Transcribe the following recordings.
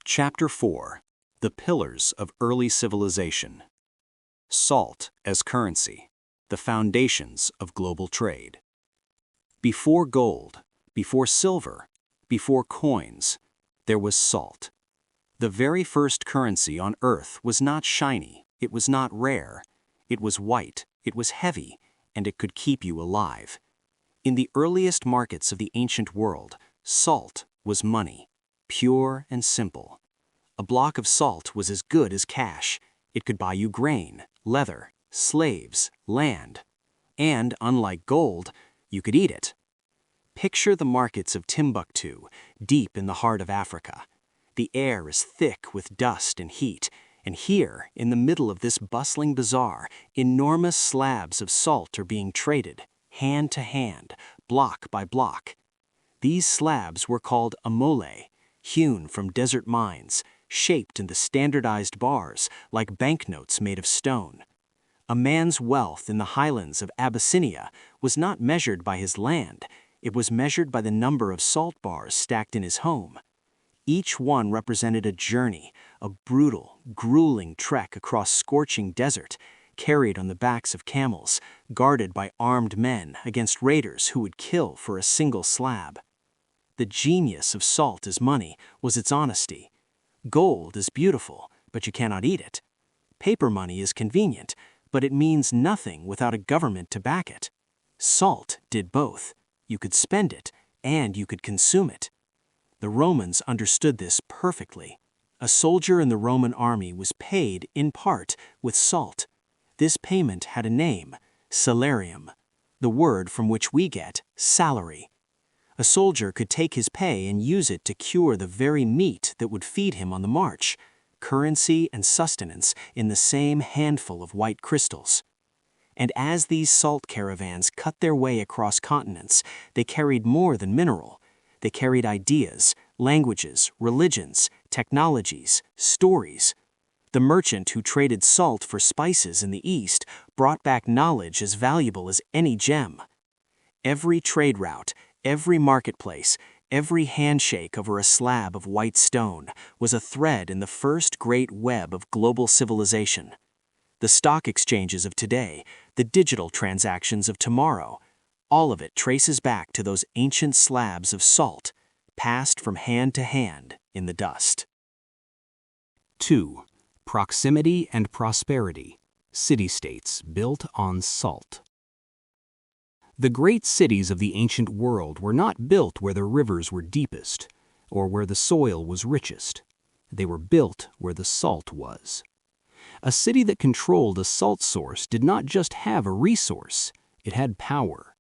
Chapter 4. The Pillars of Early Civilization. Salt as currency, the foundations of global trade. Before gold, before silver, before coins, there was salt. The very first currency on Earth was not shiny, it was not rare, it was white, it was heavy, and it could keep you alive. In the earliest markets of the ancient world, salt was money, pure and simple. A block of salt was as good as cash. It could buy you grain, leather, slaves, land. And, unlike gold, you could eat it. Picture the markets of Timbuktu, deep in the heart of Africa. The air is thick with dust and heat, and here, in the middle of this bustling bazaar, enormous slabs of salt are being traded, hand to hand, block by block. These slabs were called Amole, hewn from desert mines, shaped into standardized bars like banknotes made of stone. A man's wealth in the highlands of Abyssinia was not measured by his land, it was measured by the number of salt bars stacked in his home. Each one represented a journey, a brutal, grueling trek across scorching desert, carried on the backs of camels, guarded by armed men against raiders who would kill for a single slab. The genius of salt as money was its honesty. Gold is beautiful, but you cannot eat it. Paper money is convenient, but it means nothing without a government to back it. Salt did both. You could spend it, and you could consume it. The Romans understood this perfectly. A soldier in the Roman army was paid, in part, with salt. This payment had a name, Salarium, the word from which we get salary. A soldier could take his pay and use it to cure the very meat that would feed him on the march, currency and sustenance in the same handful of white crystals. And as these salt caravans cut their way across continents, they carried more than mineral. They carried ideas, languages, religions, technologies, stories. The merchant who traded salt for spices in the East brought back knowledge as valuable as any gem. Every trade route, every marketplace, every handshake over a slab of white stone was a thread in the first great web of global civilization. The stock exchanges of today, the digital transactions of tomorrow, all of it traces back to those ancient slabs of salt, passed from hand to hand in the dust. 2. Proximity and prosperity. City-states built on salt. The great cities of the ancient world were not built where the rivers were deepest, or where the soil was richest. They were built where the salt was. A city that controlled a salt source did not just have a resource, it had power.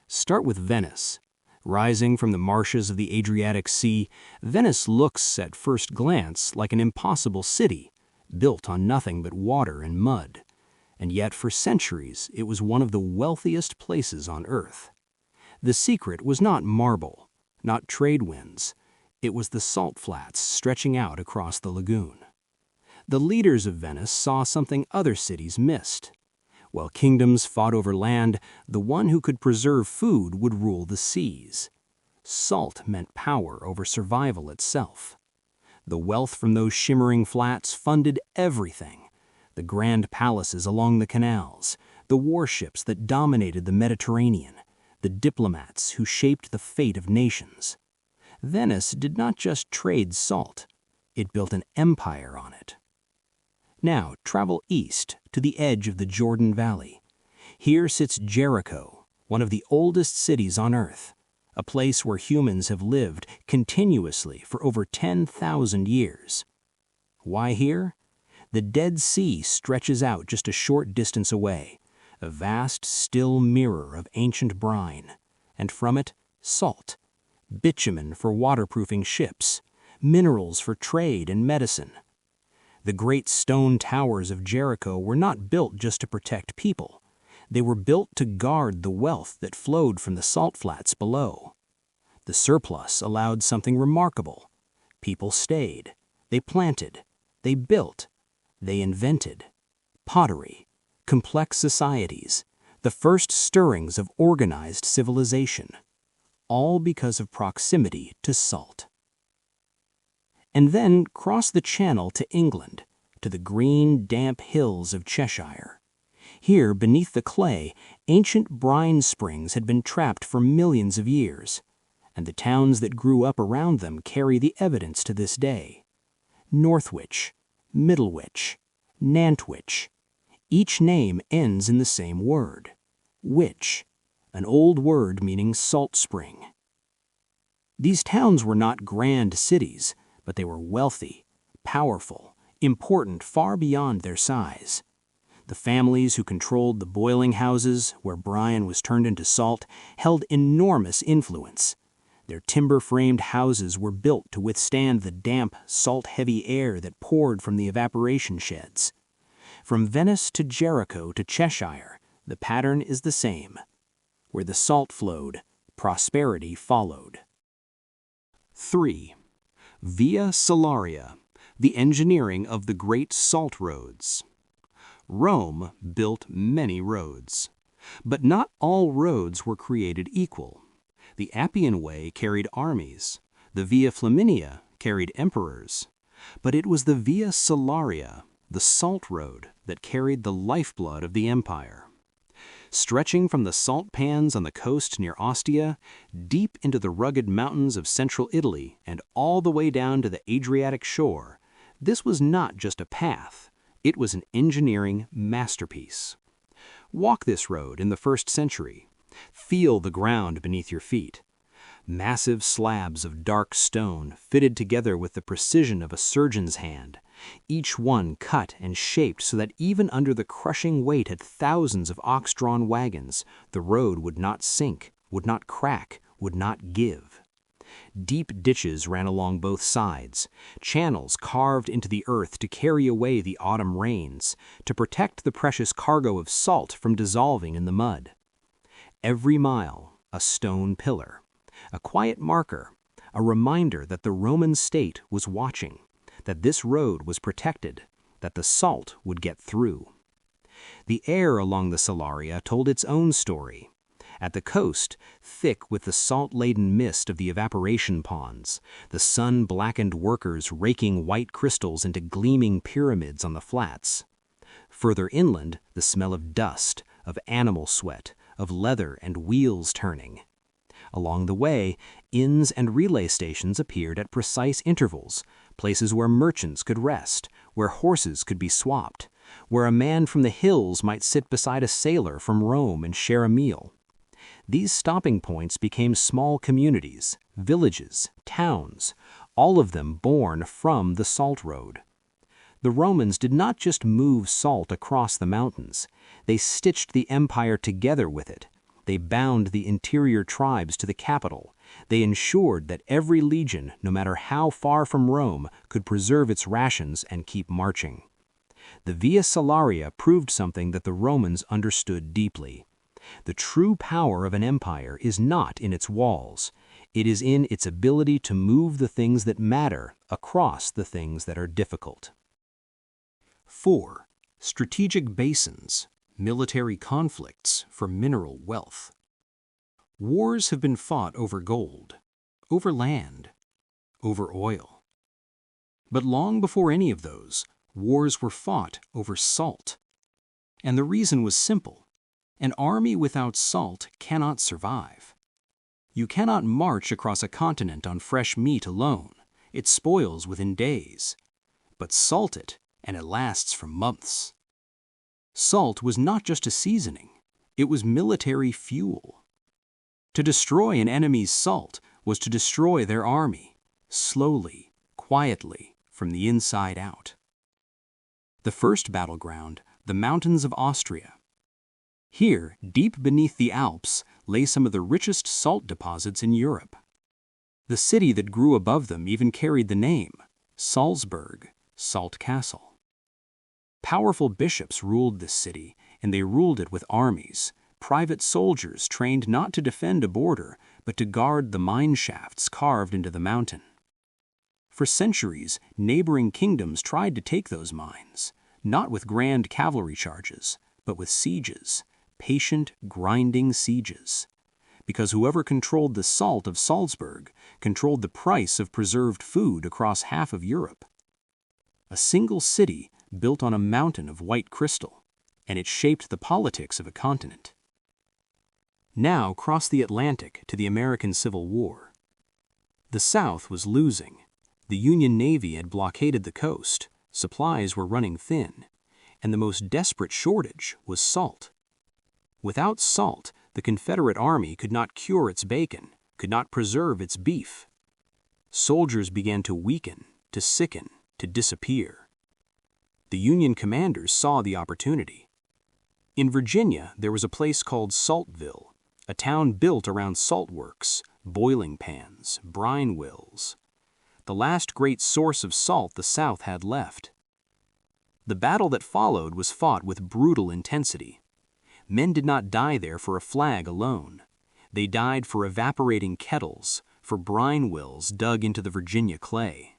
Start with Venice. Rising from the marshes of the Adriatic Sea, Venice looks, at first glance, like an impossible city, built on nothing but water and mud. And yet for centuries it was one of the wealthiest places on Earth. The secret was not marble, not trade winds. It was the salt flats stretching out across the lagoon. The leaders of Venice saw something other cities missed. While kingdoms fought over land, the one who could preserve food would rule the seas. Salt meant power over survival itself. The wealth from those shimmering flats funded everything. The grand palaces along the canals, the warships that dominated the Mediterranean, the diplomats who shaped the fate of nations. Venice did not just trade salt, it built an empire on it. Now travel east to the edge of the Jordan Valley. Here sits Jericho, one of the oldest cities on Earth, a place where humans have lived continuously for over 10,000 years. Why here? The Dead Sea stretches out just a short distance away, a vast, still mirror of ancient brine, and from it, salt, bitumen for waterproofing ships, minerals for trade and medicine. The great stone towers of Jericho were not built just to protect people. They were built to guard the wealth that flowed from the salt flats below. The surplus allowed something remarkable. People stayed, they planted, they built, they invented pottery, complex societies, the first stirrings of organized civilization, all because of proximity to salt. and then cross the Channel to England, to the green, damp hills of Cheshire. Here, beneath the clay, ancient brine springs had been trapped for millions of years, and the towns that grew up around them carry the evidence to this day. Northwich, Middlewich, Nantwich. Each name ends in the same word, wich, an old word meaning salt spring. These towns were not grand cities, but they were wealthy, powerful, important far beyond their size. The families who controlled the boiling houses, where brine was turned into salt, held enormous influence. Their timber-framed houses were built to withstand the damp, salt-heavy air that poured from the evaporation sheds. From Venice to Jericho to Cheshire, the pattern is the same. Where the salt flowed, prosperity followed. 3. Via Salaria, the engineering of the great salt roads. Rome built many roads, but not all roads were created equal. The Appian Way carried armies, the Via Flaminia carried emperors, but it was the Via Salaria, the salt road, that carried the lifeblood of the empire. Stretching from the salt pans on the coast near Ostia, deep into the rugged mountains of central Italy, and all the way down to the Adriatic shore, this was not just a path, it was an engineering masterpiece. Walk this road in the 1st century. Feel the ground beneath your feet. Massive slabs of dark stone fitted together with the precision of a surgeon's hand, each one cut and shaped so that even under the crushing weight of thousands of ox-drawn wagons, the road would not sink, would not crack, would not give. Deep ditches ran along both sides, channels carved into the earth to carry away the autumn rains, to protect the precious cargo of salt from dissolving in the mud. Every mile, a stone pillar, a quiet marker, a reminder that the Roman state was watching, that this road was protected, that the salt would get through. The air along the Salaria told its own story. At the coast, thick with the salt-laden mist of the evaporation ponds, the sun-blackened workers raking white crystals into gleaming pyramids on the flats. Further inland, the smell of dust, of animal sweat, of leather and wheels turning. Along the way, inns and relay stations appeared at precise intervals, places where merchants could rest, where horses could be swapped, where a man from the hills might sit beside a sailor from Rome and share a meal. These stopping points became small communities, villages, towns, all of them born from the salt road. The Romans did not just move salt across the mountains, they stitched the empire together with it. They bound the interior tribes to the capital. They ensured that every legion, no matter how far from Rome, could preserve its rations and keep marching. The Via Salaria proved something that the Romans understood deeply. The true power of an empire is not in its walls. It is in its ability to move the things that matter across the things that are difficult. 4. Strategic basins, military conflicts for mineral wealth. Wars have been fought over gold, over land, over oil. But long before any of those, wars were fought over salt. And the reason was simple. An army without salt cannot survive. You cannot march across a continent on fresh meat alone. It spoils within days. But salt it, and it lasts for months. Salt was not just a seasoning, it was military fuel. To destroy an enemy's salt was to destroy their army, slowly, quietly, from the inside out. The first battleground, the mountains of Austria. Here, deep beneath the Alps, lay some of the richest salt deposits in Europe. The city that grew above them even carried the name, Salzburg, Salt Castle. Powerful bishops ruled this city, and they ruled it with armies, private soldiers trained not to defend a border, but to guard the mine shafts carved into the mountain. For centuries, neighboring kingdoms tried to take those mines, not with grand cavalry charges, but with sieges, patient, grinding sieges. because whoever controlled the salt of Salzburg controlled the price of preserved food across half of Europe. A single city built on a mountain of white crystal, and it shaped the politics of a continent. Now cross the Atlantic to the American Civil War. The South was losing. The Union Navy had blockaded the coast, supplies were running thin, and the most desperate shortage was salt. Without salt, the Confederate Army could not cure its bacon, could not preserve its beef. Soldiers began to weaken, to sicken, to disappear. The Union commanders saw the opportunity. In Virginia, there was a place called Saltville, a town built around salt works, boiling pans, brine wills. The last great source of salt the South had left. The battle that followed was fought with brutal intensity. Men did not die there for a flag alone. They died for evaporating kettles, for brine wills dug into the Virginia clay.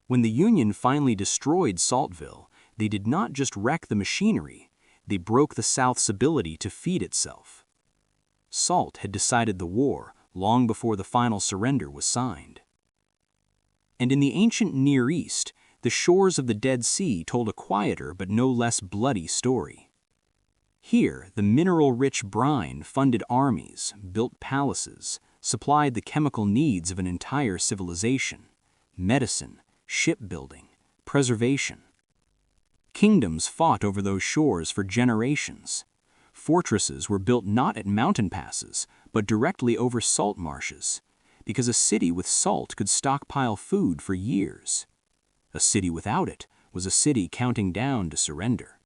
When the Union finally destroyed Saltville, they did not just wreck the machinery, they broke the South's ability to feed itself. Salt had decided the war long before the final surrender was signed. And in the ancient Near East, the shores of the Dead Sea told a quieter but no less bloody story. Here, the mineral-rich brine funded armies, built palaces, supplied the chemical needs of an entire civilization: medicine, shipbuilding, preservation. Kingdoms fought over those shores for generations. Fortresses were built not at mountain passes, but directly over salt marshes, because a city with salt could stockpile food for years. A city without it was a city counting down to surrender.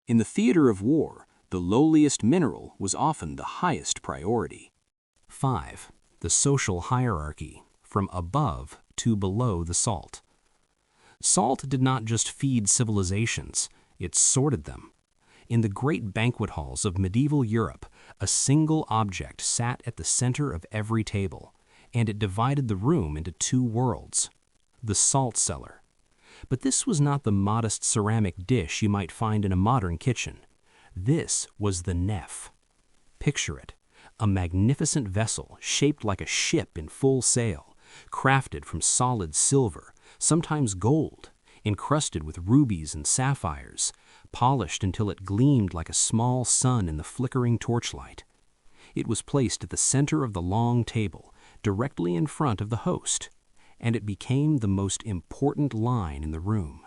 In the theater of war, the lowliest mineral was often the highest priority. 5. The social hierarchy, from above to below the salt. Salt did not just feed civilizations, it sorted them. In the great banquet halls of medieval Europe, a single object sat at the center of every table, and it divided the room into two worlds: the salt cellar. But this was not the modest ceramic dish you might find in a modern kitchen. This was the nef. Picture it, a magnificent vessel shaped like a ship in full sail, crafted from solid silver, sometimes gold, encrusted with rubies and sapphires, polished until it gleamed like a small sun in the flickering torchlight. It was placed at the center of the long table, directly in front of the host, and it became the most important line in the room.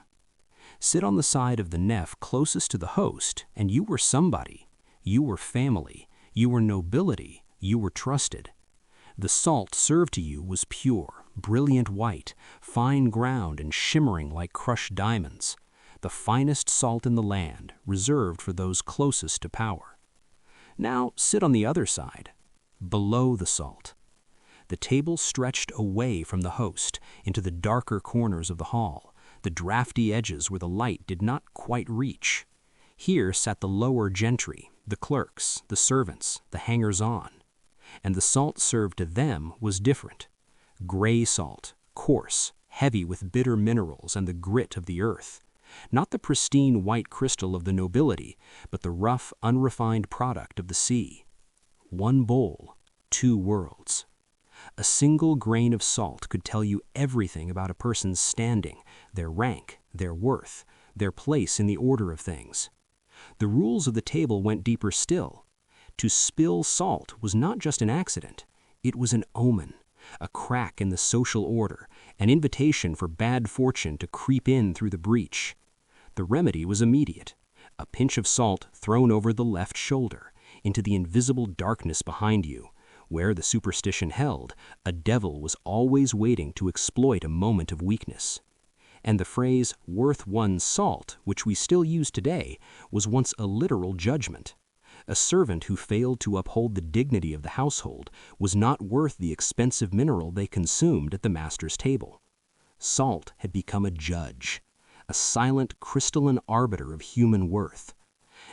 Sit on the side of the nef closest to the host, and you were somebody. You were family. You were nobility. You were trusted. The salt served to you was pure, brilliant white, fine ground and shimmering like crushed diamonds, the finest salt in the land, reserved for those closest to power. Now sit on the other side, below the salt. The table stretched away from the host into the darker corners of the hall, the drafty edges where the light did not quite reach. Here sat the lower gentry, the clerks, the servants, the hangers-on. And the salt served to them was different. Gray salt, coarse, heavy with bitter minerals and the grit of the earth. Not the pristine white crystal of the nobility, but the rough, unrefined product of the sea. One bowl, two worlds. A single grain of salt could tell you everything about a person's standing, their rank, their worth, their place in the order of things. The rules of the table went deeper still. To spill salt was not just an accident, it was an omen, a crack in the social order, an invitation for bad fortune to creep in through the breach. The remedy was immediate: a pinch of salt thrown over the left shoulder, into the invisible darkness behind you, where the superstition held, a devil was always waiting to exploit a moment of weakness. And the phrase, "worth one salt," which we still use today, was once a literal judgment. A servant who failed to uphold the dignity of the household was not worth the expensive mineral they consumed at the master's table. Salt had become a judge, a silent, crystalline arbiter of human worth.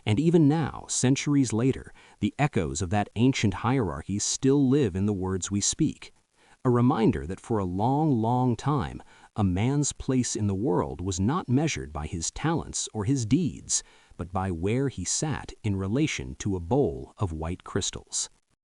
And even now, centuries later, the echoes of that ancient hierarchy still live in the words we speak, a reminder that for a long, long time, a man's place in the world was not measured by his talents or his deeds, but by where he sat in relation to a bowl of white crystals.